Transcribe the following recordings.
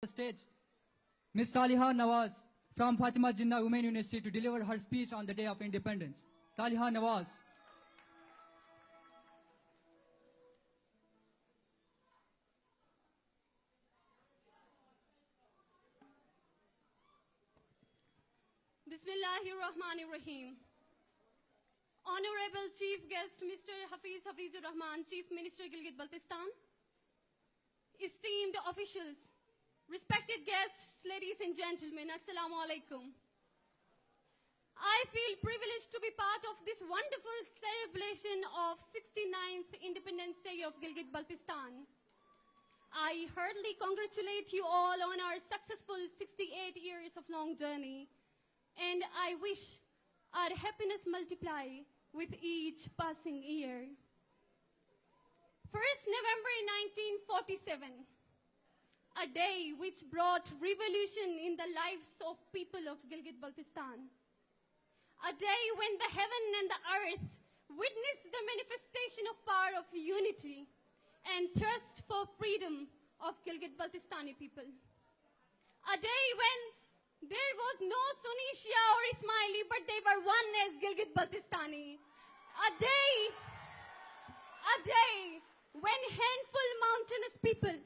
stage Ms. Saliha Nawaz from Fatima Jinnah Women University to deliver her speech on the Day of Independence. Saliha Nawaz. Bismillahirrahmanirrahim. Honorable Chief Guest Mr. Hafizur Rahman, Chief Minister Gilgit Baltistan, esteemed officials, respected guests, ladies and gentlemen, Assalamu alaikum. I feel privileged to be part of this wonderful celebration of 69th Independence Day of Gilgit Baltistan. I heartily congratulate you all on our successful 68 years of long journey, and I wish our happiness multiply with each passing year. 1st November 1947, a day which brought revolution in the lives of people of Gilgit-Baltistan. A day when the heaven and the earth witnessed the manifestation of power of unity and thirst for freedom of Gilgit-Baltistani people. A day when there was no Sunni, Shia or Ismaili, but they were one as Gilgit-Baltistani. A day when handful mountainous people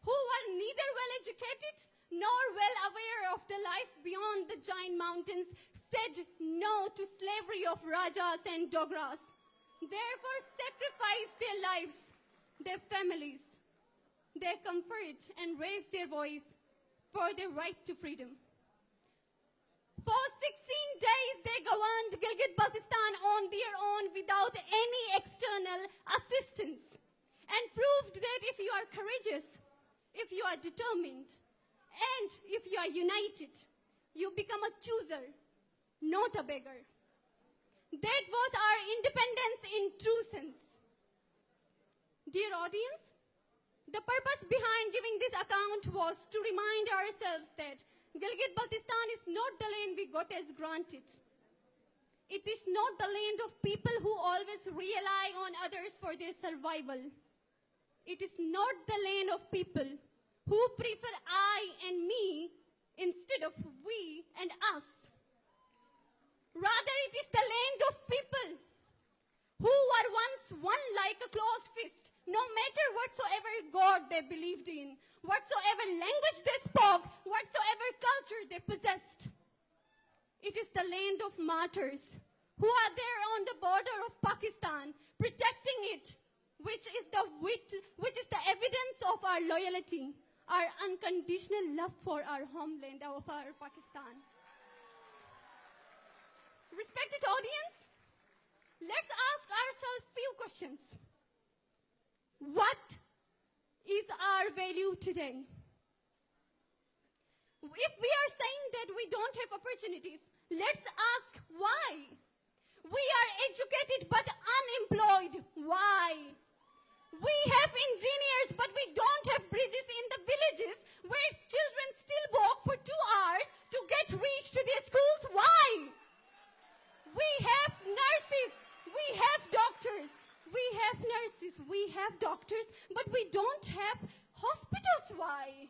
who were neither well educated nor well aware of the life beyond the giant mountains said no to slavery of Rajas and Dogras, therefore sacrificed their lives, their families, their comfort, and raised their voice for their right to freedom. For 16 days, they governed Gilgit-Baltistan on their own without any external assistance, and proved that if you are courageous, if you are determined, and if you are united, you become a chooser, not a beggar. That was our independence in true sense. Dear audience, the purpose behind giving this account was to remind ourselves that Gilgit-Baltistan is not the land we got as granted. It is not the land of people who always rely on others for their survival. It is not the land of people who prefer I and me instead of we and us. Rather, it is the land of people who were once one like a closed fist, no matter whatsoever God they believed in, whatsoever language they spoke, whatsoever culture they possessed. It is the land of martyrs who are there on the border of Pakistan, protecting it, which is the evidence of our loyalty, our unconditional love for our homeland, of our Pakistan. Respected audience, let's ask ourselves few questions. What is our value today? If we are saying that we don't have opportunities, let's ask why. We are educated but unemployed. Why? We have engineers but we don't have bridges in the villages where children still walk for 2 hours to get reached to their schools. Why? We have nurses, we have doctors, we have nurses, we have doctors, but we don't have hospitals. Why?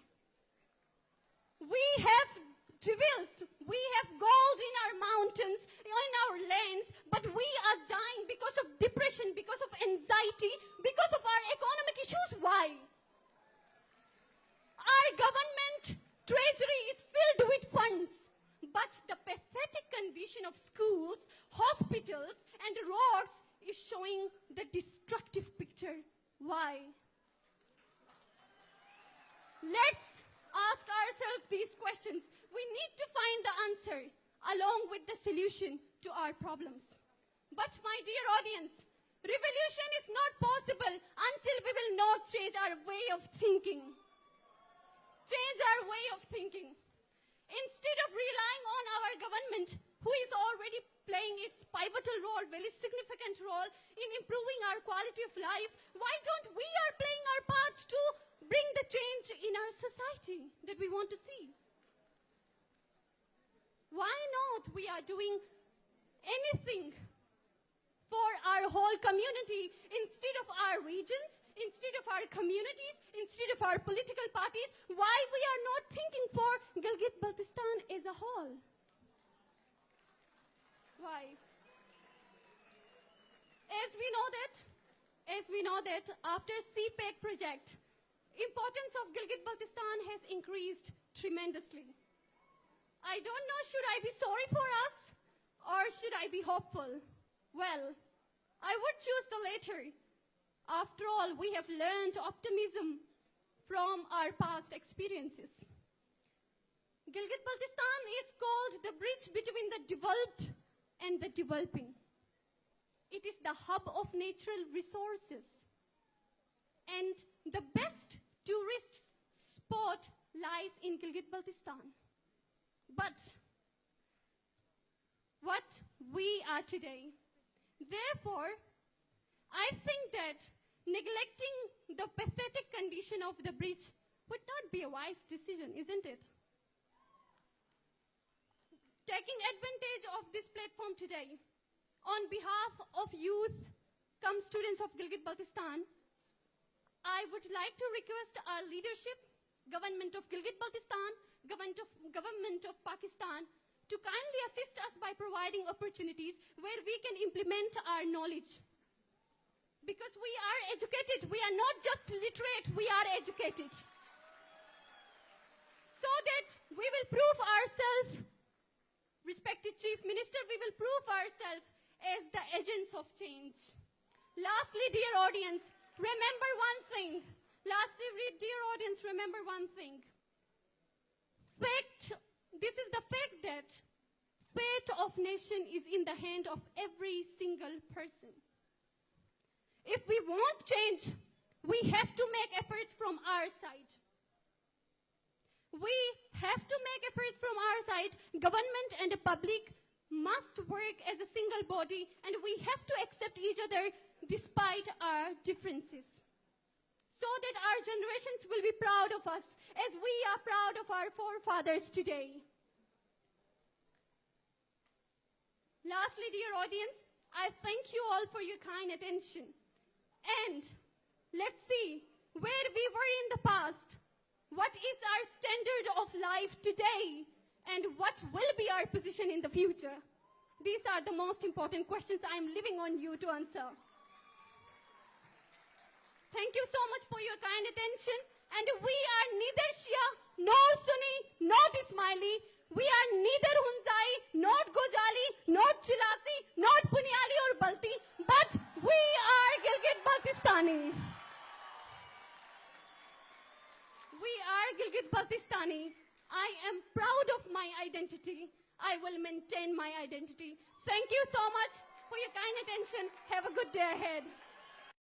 We have jewels, we have gold in our mountains, in our lands, but we are dying because of depression, because of anxiety, because of our economic issues. Why? Our government treasury is filled with funds, but the pathetic condition of schools, hospitals, and roads is showing the destructive picture. Why? Let's ask ourselves these questions. We need to find the answer along with the solution to our problems. But my dear audience, revolution is not possible until we will not change our way of thinking. Change our way of thinking. Instead of relying on our government, who is already playing its pivotal role, very significant role in improving our quality of life, why don't we are playing our part to bring the change in our society that we want to see? Why not we are doing anything for our whole community instead of our regions, instead of our communities, instead of our political parties, why we are not thinking for Gilgit-Baltistan as a whole? Why? As we know that after CPEC project, importance of Gilgit-Baltistan has increased tremendously. I don't know, should I be sorry for us or should I be hopeful? Well, I would choose the latter. After all, we have learned optimism from our past experiences. Gilgit-Baltistan is called the bridge between the developed and the developing. It is the hub of natural resources. And the best tourist spot lies in Gilgit-Baltistan. But what we are today. Therefore, I think that neglecting the pathetic condition of the bridge would not be a wise decision, isn't it? Taking advantage of this platform today, on behalf of youth, come students of Gilgit-Baltistan, I would like to request our leadership, government of Gilgit-Baltistan, government of Pakistan, to kindly assist us by providing opportunities where we can implement our knowledge. Because we are educated, we are not just literate, we are educated. So that we will prove ourselves, respected Chief Minister, we will prove ourselves as the agents of change. Lastly, dear audience, remember one thing. This is the fact that fate of nation is in the hand of every single person. If we want change, we have to make efforts from our side. We have to make efforts from our side. Government and the public must work as a single body, and we have to accept each other despite our differences, so that our generations will be proud of us as we are proud of our forefathers today. Lastly, dear audience, I thank you all for your kind attention. And let's see where we were in the past, what is our standard of life today, and what will be our position in the future. These are the most important questions I'm leaving on you to answer. Thank you so much for your kind attention. And we are neither Shia, nor Sunni, not Ismaili. We are neither Hunzai, not Gojali, not Chilasi, not Punyali or Balti, but we are Gilgit-Baltistani. We are Gilgit-Baltistani. I am proud of my identity. I will maintain my identity. Thank you so much for your kind attention. Have a good day ahead.